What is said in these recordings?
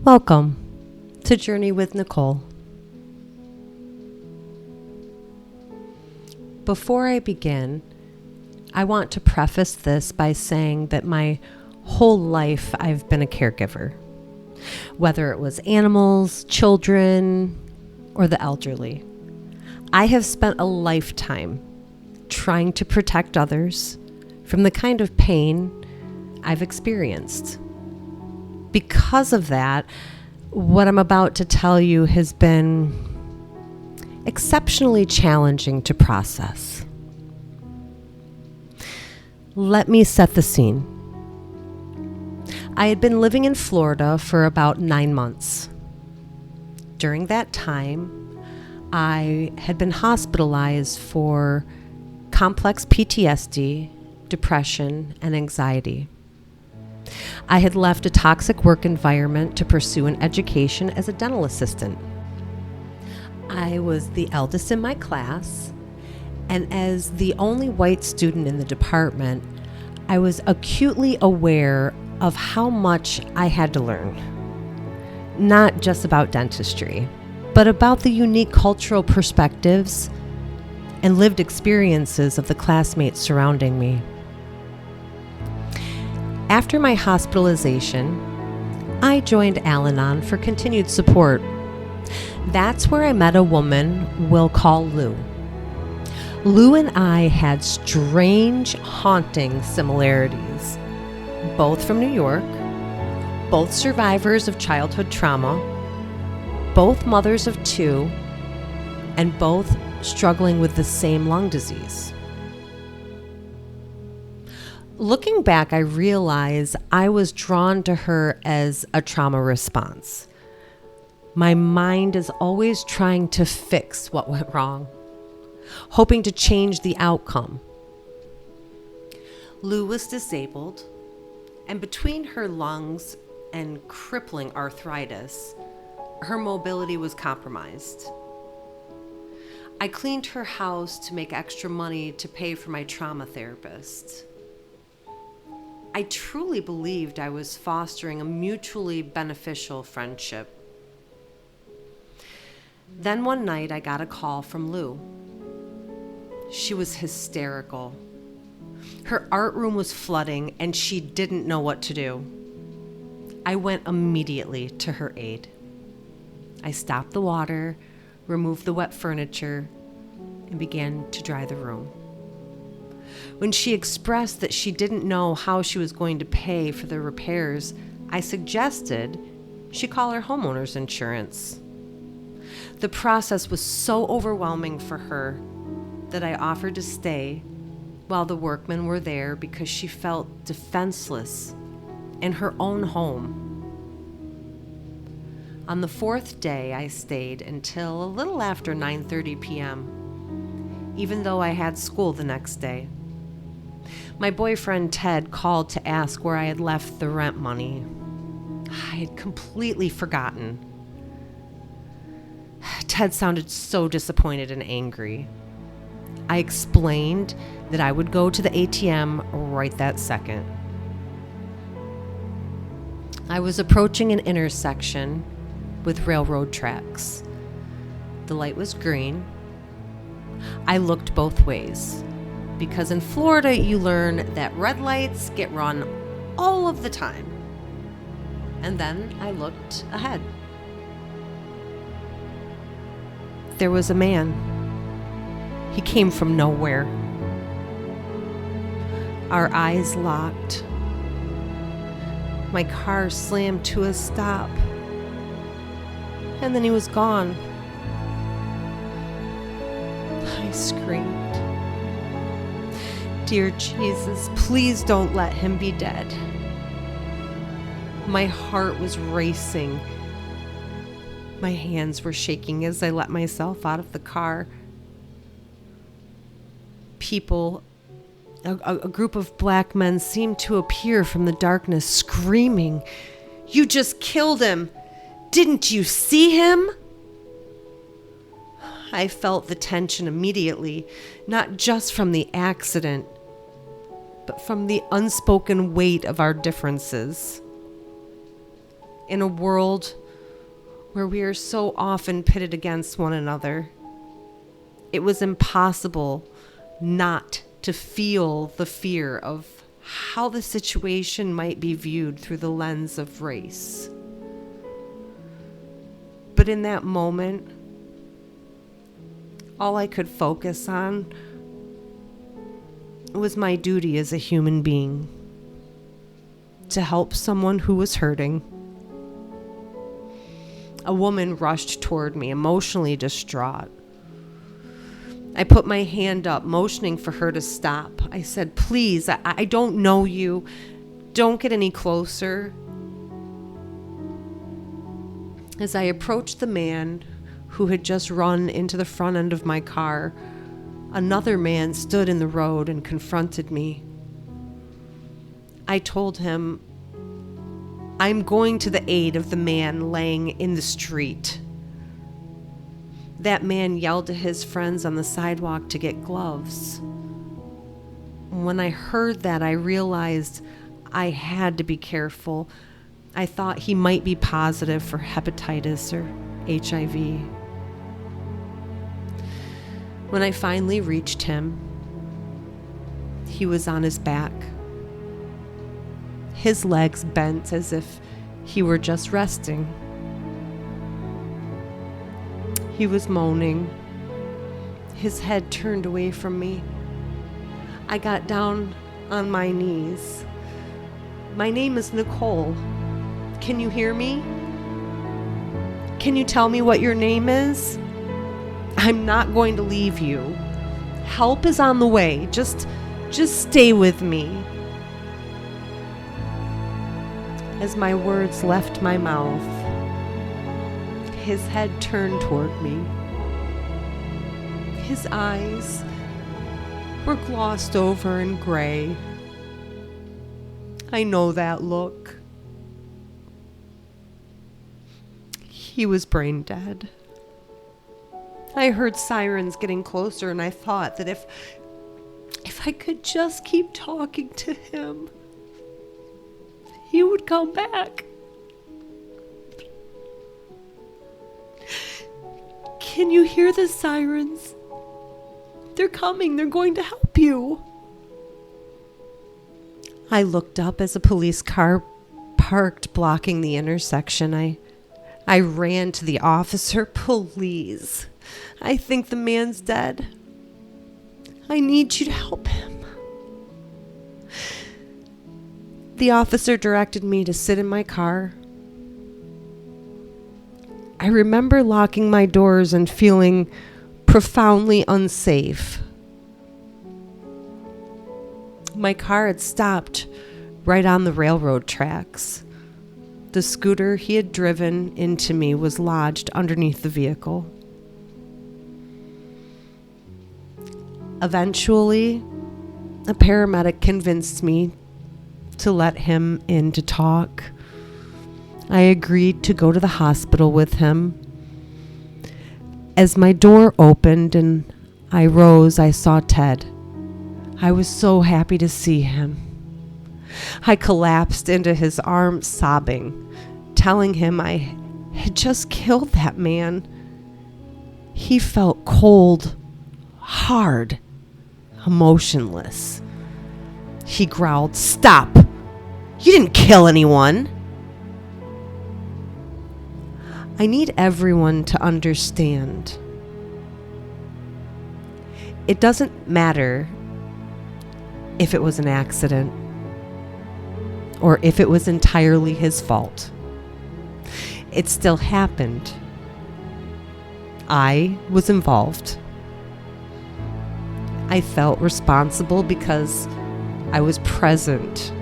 Welcome to Journey with Nicole. Before I begin, I want to preface this by saying that my whole life I've been a caregiver, whether it was animals, children, or the elderly. I have spent a lifetime trying to protect others from the kind of pain I've experienced. Because of that, what I'm about to tell you has been exceptionally challenging to process. Let me set the scene. I had been living in Florida for about 9 months. During that time, I had been hospitalized for complex PTSD, depression, and anxiety. I had left a toxic work environment to pursue an education as a dental assistant. I was the eldest in my class, and as the only white student in the department, I was acutely aware of how much I had to learn. Not just about dentistry, but about the unique cultural perspectives and lived experiences of the classmates surrounding me. After my hospitalization, I joined Al-Anon for continued support. That's where I met a woman we'll call Lou. Lou and I had strange, haunting similarities. Both from New York, both survivors of childhood trauma, both mothers of 2, and both struggling with the same lung disease. Looking back, I realize I was drawn to her as a trauma response. My mind is always trying to fix what went wrong, hoping to change the outcome. Lou was disabled, and between her lungs and crippling arthritis, her mobility was compromised. I cleaned her house to make extra money to pay for my trauma therapist. I truly believed I was fostering a mutually beneficial friendship. Then one night I got a call from Lou. She was hysterical. Her art room was flooding and she didn't know what to do. I went immediately to her aid. I stopped the water, removed the wet furniture, and began to dry the room. When she expressed that she didn't know how she was going to pay for the repairs, I suggested she call her homeowner's insurance. The process was so overwhelming for her that I offered to stay while the workmen were there because she felt defenseless in her own home. On the 4th day, I stayed until a little after 9:30 p.m., even though I had school the next day. My boyfriend Ted called to ask where I had left the rent money. I had completely forgotten. Ted sounded so disappointed and angry. I explained that I would go to the ATM right that second. I was approaching an intersection with railroad tracks. The light was green. I looked both ways, because in Florida you learn that red lights get run all of the time. And then I looked ahead. There was a man. He came from nowhere. Our eyes locked. My car slammed to a stop. And then he was gone. I screamed. Dear Jesus, please don't let him be dead. My heart was racing. My hands were shaking as I let myself out of the car. People, a group of black men seemed to appear from the darkness, screaming, "You just killed him! Didn't you see him?" I felt the tension immediately, not just from the accident, but from the unspoken weight of our differences. in a world where we are so often pitted against one another. It was impossible not to feel the fear of how the situation might be viewed through the lens of race. But in that moment, all I could focus on was my duty as a human being to help someone who was hurting. A woman rushed toward me, emotionally distraught. I put my hand up, motioning for her to stop. I said, "Please, I don't know you. Don't get any closer." As I approached the man who had just run into the front end of my car, another man stood in the road and confronted me. I told him, "I'm going to the aid of the man laying in the street." That man yelled to his friends on the sidewalk to get gloves. When I heard that, I realized I had to be careful. I thought he might be positive for hepatitis or HIV. When I finally reached him, he was on his back, his legs bent as if he were just resting. He was moaning, his head turned away from me. I got down on my knees. "My name is Nicole. Can you hear me? Can you tell me what your name is? I'm not going to leave you. Help is on the way. Just stay with me." As my words left my mouth, his head turned toward me. His eyes were glossed over and gray. I know that look. He was brain dead. I heard sirens getting closer, and I thought that if I could just keep talking to him, he would come back. "Can you hear the sirens? They're coming. They're going to help you." I looked up as a police car parked blocking the intersection. I ran to the officer. "Please, I think the man's dead. I need you to help him." The officer directed me to sit in my car. I remember locking my doors and feeling profoundly unsafe. My car had stopped right on the railroad tracks. The scooter he had driven into me was lodged underneath the vehicle. Eventually, a paramedic convinced me to let him in to talk. I agreed to go to the hospital with him. As my door opened and I rose, I saw Ted. I was so happy to see him. I collapsed into his arms, sobbing, telling him I had just killed that man. He felt cold, hard, emotionless. He growled, "Stop! You didn't kill anyone." I need everyone to understand. It doesn't matter if it was an accident or if it was entirely his fault. It still happened. I was involved. I felt responsible because I was present,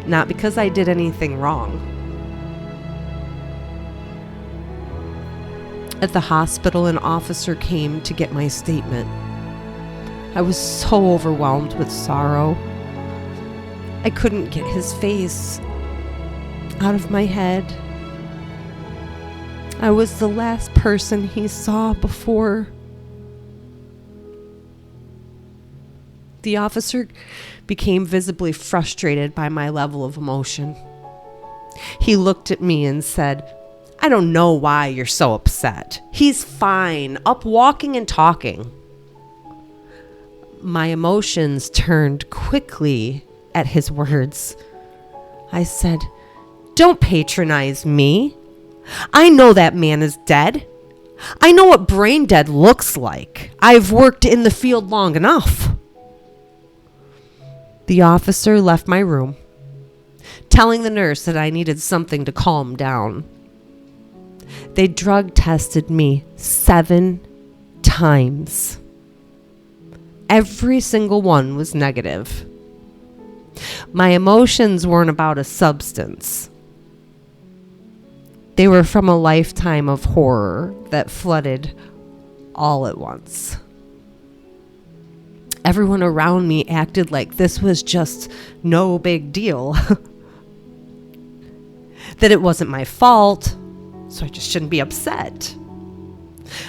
not because I did anything wrong. At the hospital, an officer came to get my statement. I was so overwhelmed with sorrow. I couldn't get his face out of my head. I was the last person he saw before. The officer became visibly frustrated by my level of emotion. He looked at me and said, "I don't know why you're so upset. He's fine, up walking and talking." My emotions turned quickly at his words. I said, "Don't patronize me. I know that man is dead. I know what brain dead looks like. I've worked in the field long enough." The officer left my room, telling the nurse that I needed something to calm down. They drug tested me 7 times. Every single one was negative. My emotions weren't about a substance. They were from a lifetime of horror that flooded all at once. Everyone around me acted like this was just no big deal. That it wasn't my fault, so I just shouldn't be upset.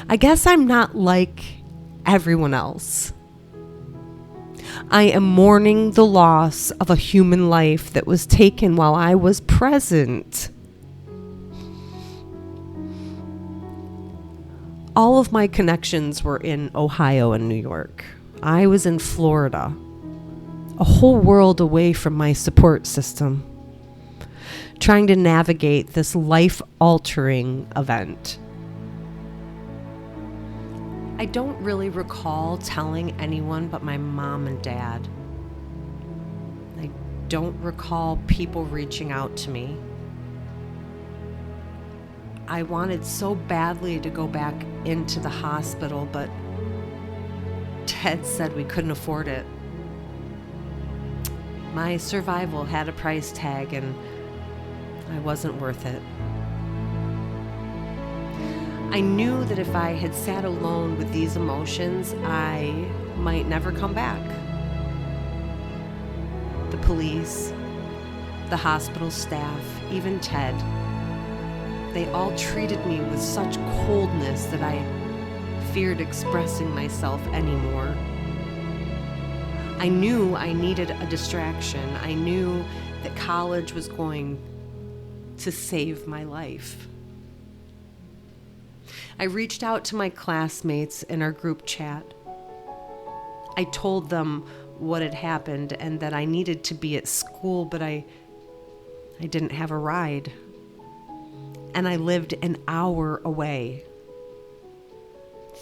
I guess I'm not like everyone else. I am mourning the loss of a human life that was taken while I was present. All of my connections were in Ohio and New York. I was in Florida, a whole world away from my support system, trying to navigate this life-altering event. I don't really recall telling anyone but my mom and dad. I don't recall people reaching out to me. I wanted so badly to go back into the hospital, but Ted said we couldn't afford it. My survival had a price tag, and I wasn't worth it. I knew that if I had sat alone with these emotions, I might never come back. The police, the hospital staff, even Ted, they all treated me with such coldness that I feared expressing myself anymore. I knew I needed a distraction. I knew that college was going to save my life. I reached out to my classmates in our group chat. I told them what had happened and that I needed to be at school, but I didn't have a ride. And I lived an hour away.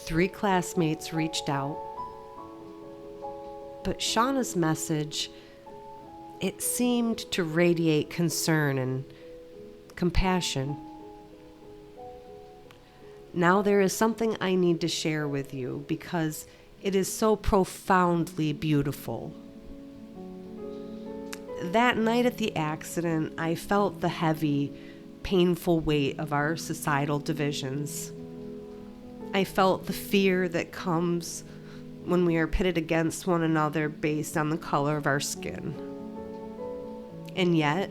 3 classmates reached out. But Shauna's message, it seemed to radiate concern and compassion. Now there is something I need to share with you because it is so profoundly beautiful. That night at the accident, I felt the heavy, painful weight of our societal divisions. I felt the fear that comes when we are pitted against one another based on the color of our skin. And yet,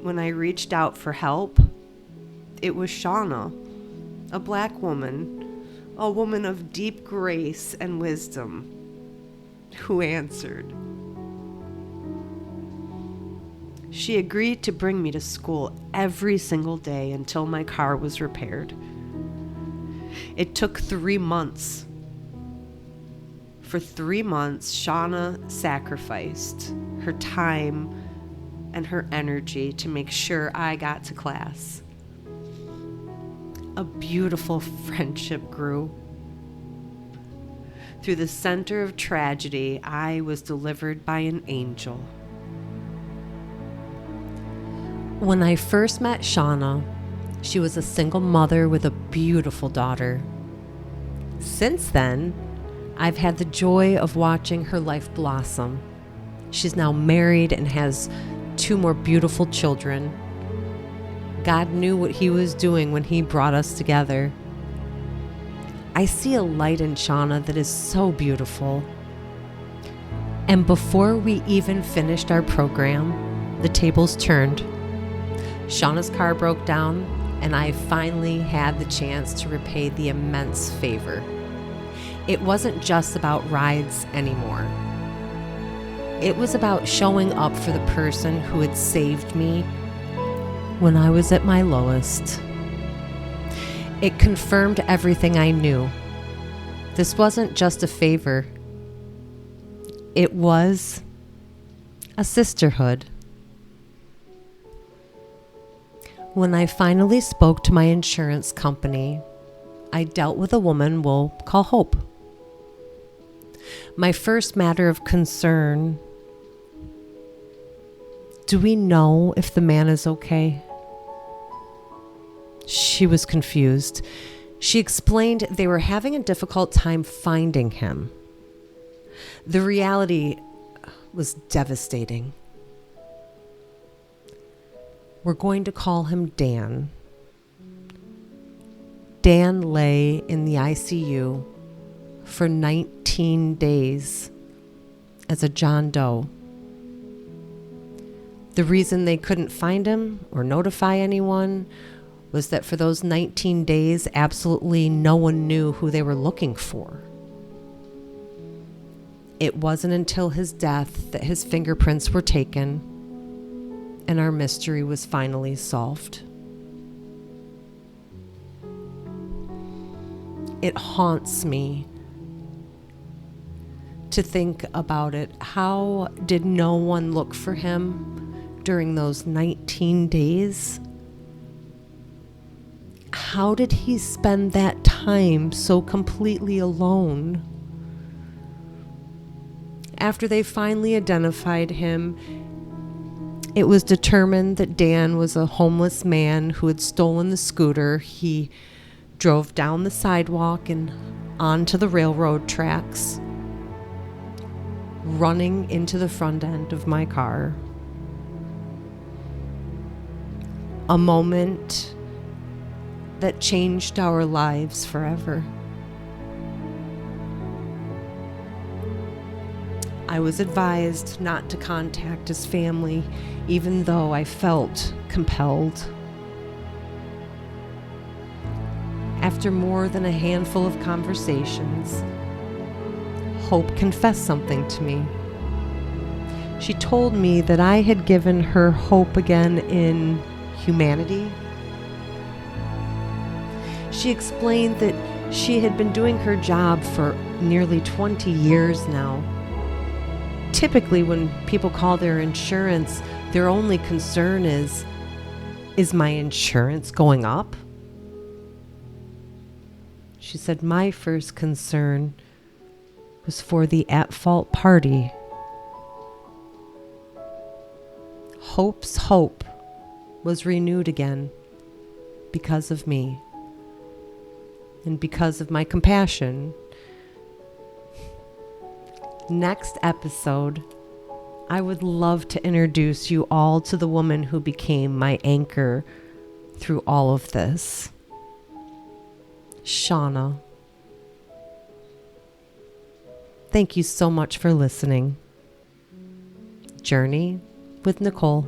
when I reached out for help, it was Shauna, a Black woman, a woman of deep grace and wisdom, who answered. She agreed to bring me to school every single day until my car was repaired. It took 3 months. For 3 months, Shauna sacrificed her time and her energy to make sure I got to class. A beautiful friendship grew. Through the center of tragedy, I was delivered by an angel. When I first met Shauna, she was a single mother with a beautiful daughter. Since then, I've had the joy of watching her life blossom. She's now married and has 2 more beautiful children. God knew what he was doing when he brought us together. I see a light in Shauna that is so beautiful. And before we even finished our program, the tables turned. Shauna's car broke down, and I finally had the chance to repay the immense favor. It wasn't just about rides anymore. It was about showing up for the person who had saved me when I was at my lowest. It confirmed everything I knew. This wasn't just a favor. It was a sisterhood. When I finally spoke to my insurance company, I dealt with a woman we'll call Hope. My first matter of concern: do we know if the man is okay? She was confused. She explained they were having a difficult time finding him. The reality was devastating. We're going to call him Dan. Dan lay in the ICU for 19 days as a John Doe. The reason they couldn't find him or notify anyone was that for those 19 days, absolutely no one knew who they were looking for. It wasn't until his death that his fingerprints were taken and our mystery was finally solved. It haunts me to think about it. How did no one look for him during those 19 days? How did he spend that time so completely alone? After they finally identified him, it was determined that Dan was a homeless man who had stolen the scooter. He drove down the sidewalk and onto the railroad tracks, running into the front end of my car. A moment that changed our lives forever. I was advised not to contact his family, even though I felt compelled. After more than a handful of conversations, Hope confessed something to me. She told me that I had given her hope again in humanity. She explained that she had been doing her job for nearly 20 years now. Typically, when people call their insurance, their only concern is my insurance going up? She said, my first concern was for the at-fault party. Hope's hope was renewed again because of me and because of my compassion. Next episode, I would love to introduce you all to the woman who became my anchor through all of this. Shauna. Thank you so much for listening. Journey with Nicole.